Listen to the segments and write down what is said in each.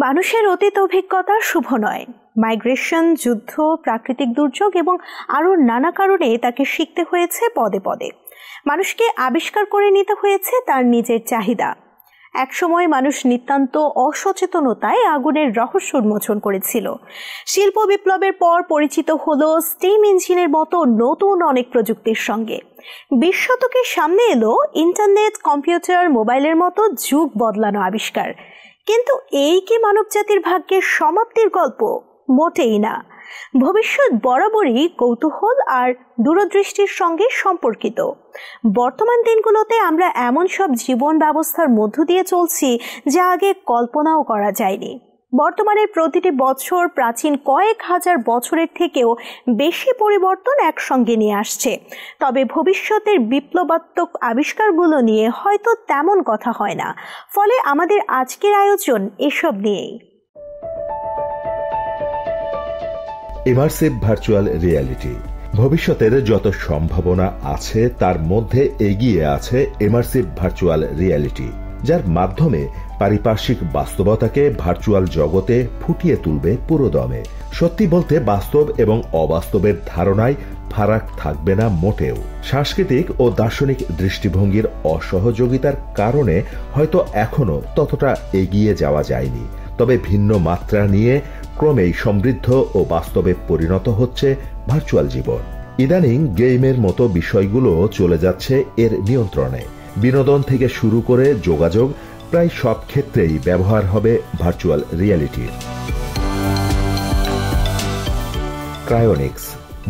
মানুষের অতীত অভিজ্ঞতা শুভ নয়। মাইগ্রেশন, যুদ্ধ, প্রাকৃতিক দুর্যোগ এবং আরও নানা কারণে তাকে শিখতে হয়েছে পদে পদে। মানুষকে আবিষ্কার করে নিতে হয়েছে তার নিজের চাহিদা। একসময় মানুষ নিতান্ত অসচেতনতায় আগুনের রহস্য উন্মোচন করেছিল। শিল্প বিপ্লবের পর পরিচিত হলো স্টিম ইঞ্জিনের মতো নতুন অনেক প্রযুক্তির সঙ্গে। 20 শতকের সামনে এলো ইন্টারনেট, কম্পিউটার, মোবাইলের মতো যুগ বদলানো আবিষ্কার। কিন্তু এই কি মানবজাতির ভাগ্যের সমাপ্তির গল্প? মোটেই না। ভবিষ্যৎ বরাবরই কৌতূহল আর দূরদৃষ্টির সঙ্গে সম্পর্কিত। বর্তমান দিনগুলোতে আমরা এমন সব জীবন ব্যবস্থার মধ্য দিয়ে চলছি যা আগে কল্পনাও করা যায়নি। বর্তমানের প্রতিটি বছর প্রাচীন কয়েক হাজার বছরের থেকেও বেশি পরিবর্তন একসঙ্গে নিয়ে আসছে। তবে ভবিষ্যতের বিপ্লবাত্মক আবিষ্কারগুলো নিয়ে হয়তো তেমন কথা হয় না। ফলে আমাদের আজকের আয়োজন এসব নিয়েই। Immersive virtual reality. ভবিষ্যতের যত সম্ভাবনা আছে তার মধ্যে এগিয়ে আছে ইমার্সিভ ভার্চুয়াল রিয়ালিটি, যার মাধ্যমে পারিপার্শ্বিক বাস্তবতাকে ভার্চুয়াল জগতে ফুটিয়ে তুলবে পুরোদমে। সত্যি বলতে বাস্তব এবং অবাস্তবের ধারণায় ফারাক থাকবে না মোটেও। সাংস্কৃতিক ও দার্শনিক দৃষ্টিভঙ্গির অসহযোগিতার কারণে হয়তো এখনো ততটা এগিয়ে যাওয়া যায়নি। তবে ভিন্ন মাত্রা নিয়ে ক্রমেই সমৃদ্ধ ও বাস্তবে পরিণত হচ্ছে ভার্চুয়াল জীবন। ইদানিং গেমের মতো বিষয়গুলো চলে যাচ্ছে এর নিয়ন্ত্রণে। বিনোদন থেকে শুরু করে যোগাযোগ, প্রায় সব ক্ষেত্রেই ব্যবহার হবে ভার্চুয়াল রিয়ালিটির। ক্রায়োনিক্স।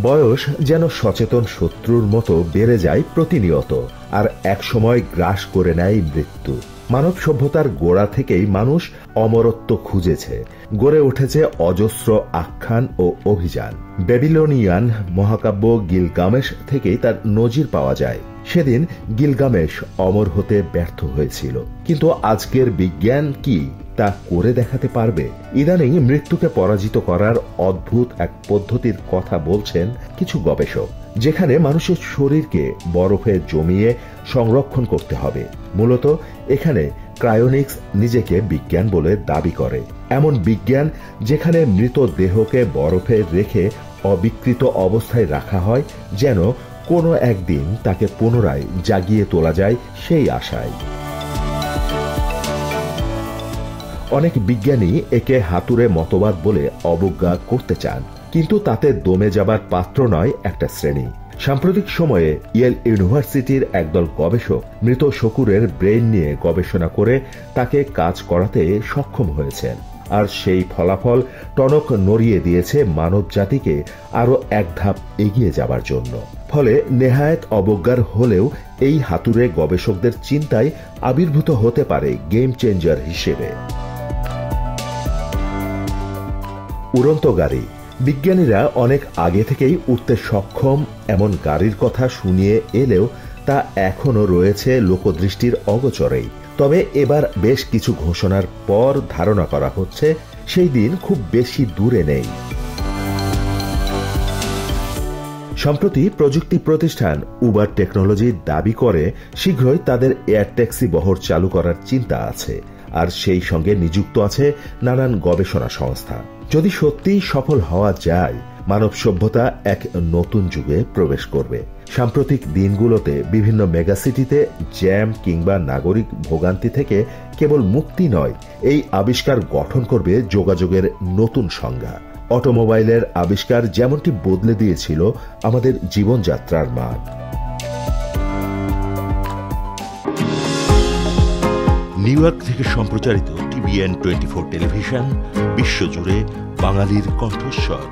বয়স যেন সচেতন শত্রুর মতো বেড়ে যায় প্রতিনিয়ত, আর একসময় গ্রাস করে নেয় মৃত্যু। মানব সভ্যতার গোড়া থেকেই মানুষ অমরত্ব খুঁজেছে। গড়ে উঠেছে অজস্র আখ্যান ও অভিযান। ব্যাবিলনিয়ান মহাকাব্য গিলগামেশ থেকেই তার নজির পাওয়া যায়। সেদিন গিলগামেশ অমর হতে ব্যর্থ হয়েছিল, কিন্তু আজকের বিজ্ঞান কি তা করে দেখাতে পারবে? ইদানিং মৃত্যুকে পরাজিত করার অদ্ভুত এক পদ্ধতির কথা বলছেন কিছু গবেষক, যেখানে মানুষের শরীরকে বরফে জমিয়ে সংরক্ষণ করতে হবে। মূলত এখানে ক্রায়োনিক্স নিজেকে বিজ্ঞান বলে দাবি করে। এমন বিজ্ঞান যেখানে মৃত দেহকে বরফে রেখে অবিকৃত অবস্থায় রাখা হয়, যেন কোনো একদিন তাকে পুনরায় জাগিয়ে তোলা যায় সেই আশায়। অনেক বিজ্ঞানী একে হাতুড়ে মতবাদ বলে অবজ্ঞা করতে চান, কিন্তু তাতে দমে যাবার পাত্র নয় একটা শ্রেণী। সাম্প্রতিক সময়ে ইয়েল ইউনিভার্সিটির একদল গবেষক মৃত শকুরের ব্রেন নিয়ে গবেষণা করে তাকে কাজ করাতে সক্ষম হয়েছেন, আর সেই ফলাফল টনক নড়িয়ে দিয়েছে মানব জাতিকে আরো এক ধাপ এগিয়ে যাবার জন্য। ফলে নেহায়েত অবজ্ঞার হলেও এই হাতুড়ে গবেষকদের চিন্তায় আবির্ভূত হতে পারে গেম চেঞ্জার হিসেবে। উড়ন্ত গাড়ি। বিজ্ঞানীরা অনেক আগে থেকেই উঠতে সক্ষম এমন গাড়ির কথা শুনিয়ে এলেও তা এখনো রয়েছে লোকদৃষ্টির অগোচরেই। তবে এবার বেশ কিছু ঘোষণার পর ধারণা করা হচ্ছে সেই দিন খুব বেশি দূরে নেই। সম্প্রতি প্রযুক্তি প্রতিষ্ঠান উবার টেকনোলজি দাবি করে শীঘ্রই তাদের এয়ার ট্যাক্সি বহর চালু করার চিন্তা আছে, আর সেই সঙ্গে নিযুক্ত আছে নানান গবেষণা সংস্থা। যদি সত্যিই সফল হওয়া যায়, মানব সভ্যতা এক নতুন যুগে প্রবেশ করবে। সাম্প্রতিক দিনগুলোতে বিভিন্ন মেগাসিটিতে জ্যাম কিংবা নাগরিক ভোগান্তি থেকে কেবল মুক্তি নয়, এই আবিষ্কার গঠন করবে যোগাযোগের নতুন সংজ্ঞা। অটোমোবাইলের আবিষ্কার যেমনটি বদলে দিয়েছিল আমাদের জীবনযাত্রার মান। নিউ ইয়র্ক থেকে সম্প্রচারিত TVN 24 টেলিভিশন, বিশ্বজুড়ে বাঙালির কণ্ঠস্বর।